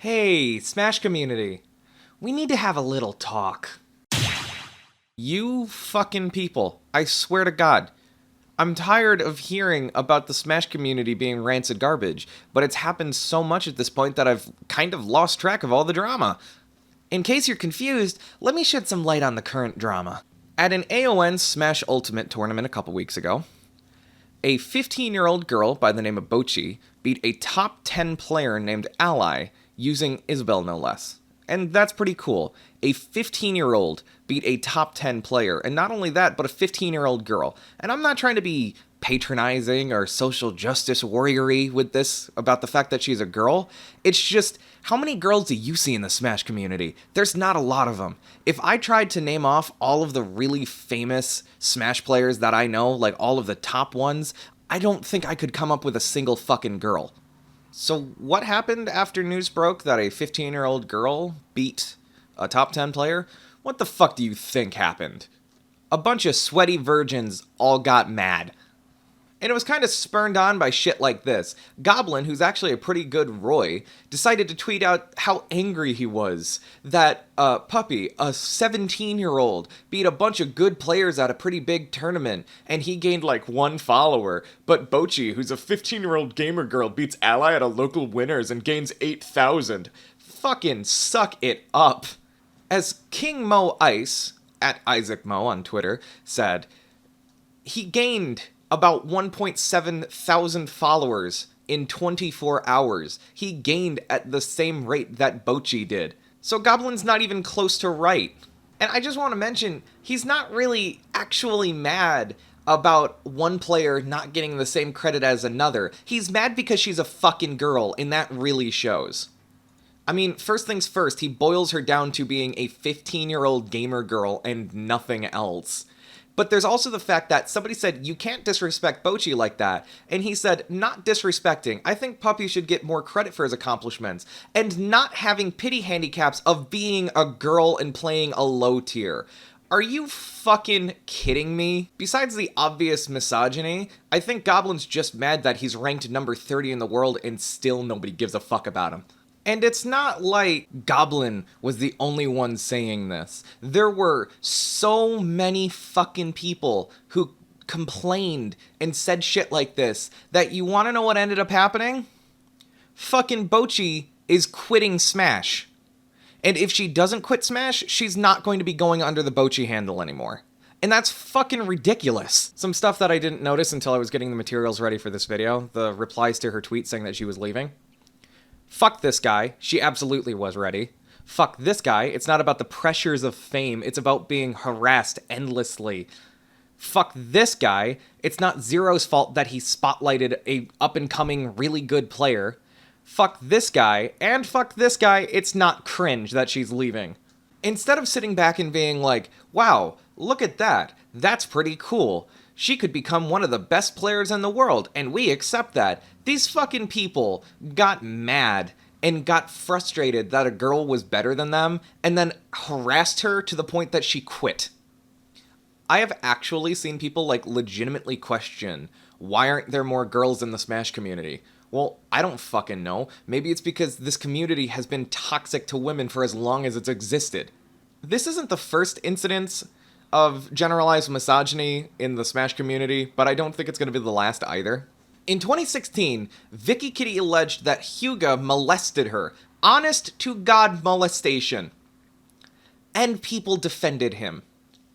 Hey, Smash community. We need to have a little talk. You fucking people. I swear to God. I'm tired of hearing about the Smash community being rancid garbage, but it's happened so much at this point that I've kind of lost track of all the drama. In case you're confused, let me shed some light on the current drama. At an AON Smash Ultimate tournament a couple weeks ago, a 15-year-old girl by the name of Bochi beat a top 10 player named Ally using Isabelle no less. And that's pretty cool. A 15-year-old beat a top 10 player, and not only that, but a 15-year-old girl. And I'm not trying to be patronizing or social justice warrior-y with this about the fact that she's a girl. It's just, how many girls do you see in the Smash community? There's not a lot of them. If I tried to name off all of the really famous Smash players that I know, like all of the top ones, I don't think I could come up with a single fucking girl. So what happened after news broke that a 15-year-old girl beat a top 10 player? What the fuck do you think happened? A bunch of sweaty virgins all got mad. And it was kind of spurned on by shit like this. Goblin, who's actually a pretty good Roy, decided to tweet out how angry he was that Puppy, a 17-year-old, beat a bunch of good players at a pretty big tournament, and he gained like 1 follower. But Bochi, who's a 15-year-old gamer girl, beats Ally at a local winners and gains 8,000. Fucking suck it up. As King Mo Ice, at Isaac Mo on Twitter, said, he gained about 1.7 thousand followers in 24 hours. He gained at the same rate that Bochi did. So Goblin's not even close to right. And I just want to mention, he's not really actually mad about one player not getting the same credit as another. He's mad because she's a fucking girl, and that really shows. I mean, first things first, he boils her down to being a 15-year-old gamer girl and nothing else. But there's also the fact that somebody said, you can't disrespect Bochi like that. And he said, not disrespecting. I think Puppy should get more credit for his accomplishments. And not having pity handicaps of being a girl and playing a low tier. Are you fucking kidding me? Besides the obvious misogyny, I think Goblin's just mad that he's ranked number 30 in the world and still nobody gives a fuck about him. And it's not like Goblin was the only one saying this. There were so many fucking people who complained and said shit like this that you want to know what ended up happening? Fucking Bochi is quitting Smash. And if she doesn't quit Smash, she's not going to be going under the Bochi handle anymore. And that's fucking ridiculous. Some stuff that I didn't notice until I was getting the materials ready for this video. The replies to her tweet saying that she was leaving. Fuck this guy. She absolutely was ready. Fuck this guy. It's not about the pressures of fame. It's about being harassed endlessly. Fuck this guy. It's not Zero's fault that he spotlighted a up-and-coming, really good player. Fuck this guy. And fuck this guy. It's not cringe that she's leaving. Instead of sitting back and being like, wow, look at that. That's pretty cool. She could become one of the best players in the world, and we accept that. These fucking people got mad and got frustrated that a girl was better than them, and then harassed her to the point that she quit. I have actually seen people, like, legitimately question, why aren't there more girls in the Smash community? Well, I don't fucking know. Maybe it's because this community has been toxic to women for as long as it's existed. This isn't the first incidence of generalized misogyny in the Smash community, but I don't think it's going to be the last either. In 2016, Vicky Kitty alleged that Hyuga molested her. Honest to God molestation. And people defended him.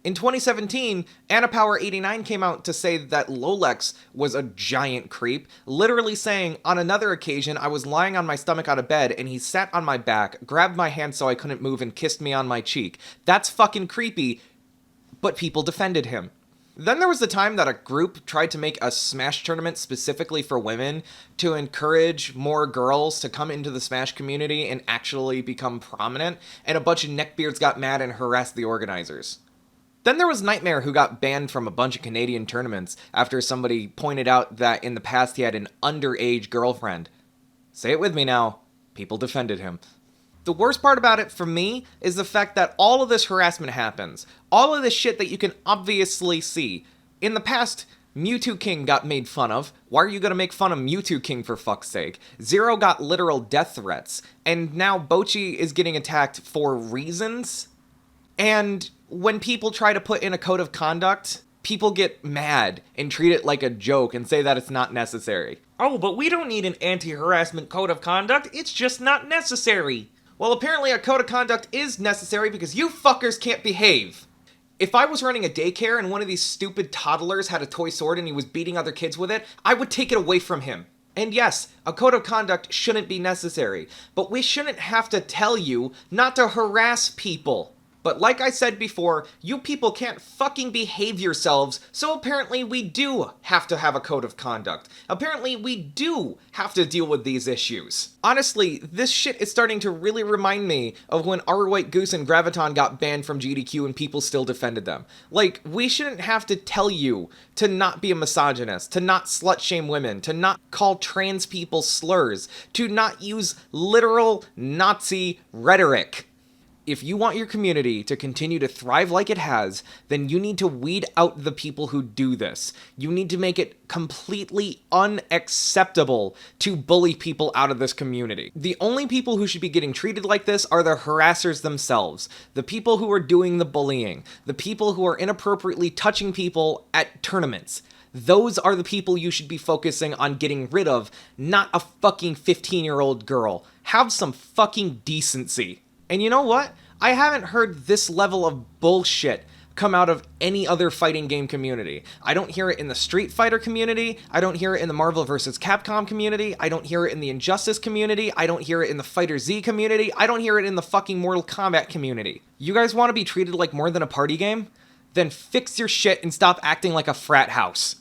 In 2017, AnnaPower89 came out to say that Lolex was a giant creep, literally saying, on another occasion, I was lying on my stomach out of bed and he sat on my back, grabbed my hand so I couldn't move and kissed me on my cheek. That's fucking creepy. But people defended him. Then there was the time that a group tried to make a Smash tournament specifically for women to encourage more girls to come into the Smash community and actually become prominent, and a bunch of neckbeards got mad and harassed the organizers. Then there was Nightmare, who got banned from a bunch of Canadian tournaments after somebody pointed out that in the past he had an underage girlfriend. Say it with me now. People defended him. The worst part about it for me is the fact that all of this harassment happens. All of this shit that you can obviously see. In the past, Mewtwo King got made fun of. Why are you gonna make fun of Mewtwo King for fuck's sake? Zero got literal death threats. And now Bochi is getting attacked for reasons? And when people try to put in a code of conduct, people get mad and treat it like a joke and say that it's not necessary. Oh, but we don't need an anti-harassment code of conduct. It's just not necessary. Well, apparently a code of conduct is necessary because you fuckers can't behave. If I was running a daycare and one of these stupid toddlers had a toy sword and he was beating other kids with it, I would take it away from him. And yes, a code of conduct shouldn't be necessary, but we shouldn't have to tell you not to harass people. But like I said before, you people can't fucking behave yourselves, so apparently we do have to have a code of conduct. Apparently we do have to deal with these issues. Honestly, this shit is starting to really remind me of when Our White Goose and Graviton got banned from GDQ and people still defended them. Like, we shouldn't have to tell you to not be a misogynist, to not slut-shame women, to not call trans people slurs, to not use literal Nazi rhetoric. If you want your community to continue to thrive like it has, then you need to weed out the people who do this. You need to make it completely unacceptable to bully people out of this community. The only people who should be getting treated like this are the harassers themselves, the people who are doing the bullying, the people who are inappropriately touching people at tournaments. Those are the people you should be focusing on getting rid of, not a fucking 15-year-old girl. Have some fucking decency. And you know what? I haven't heard this level of bullshit come out of any other fighting game community. I don't hear it in the Street Fighter community. I don't hear it in the Marvel vs. Capcom community. I don't hear it in the Injustice community. I don't hear it in the Fighter Z community. I don't hear it in the fucking Mortal Kombat community. You guys want to be treated like more than a party game? Then fix your shit and stop acting like a frat house.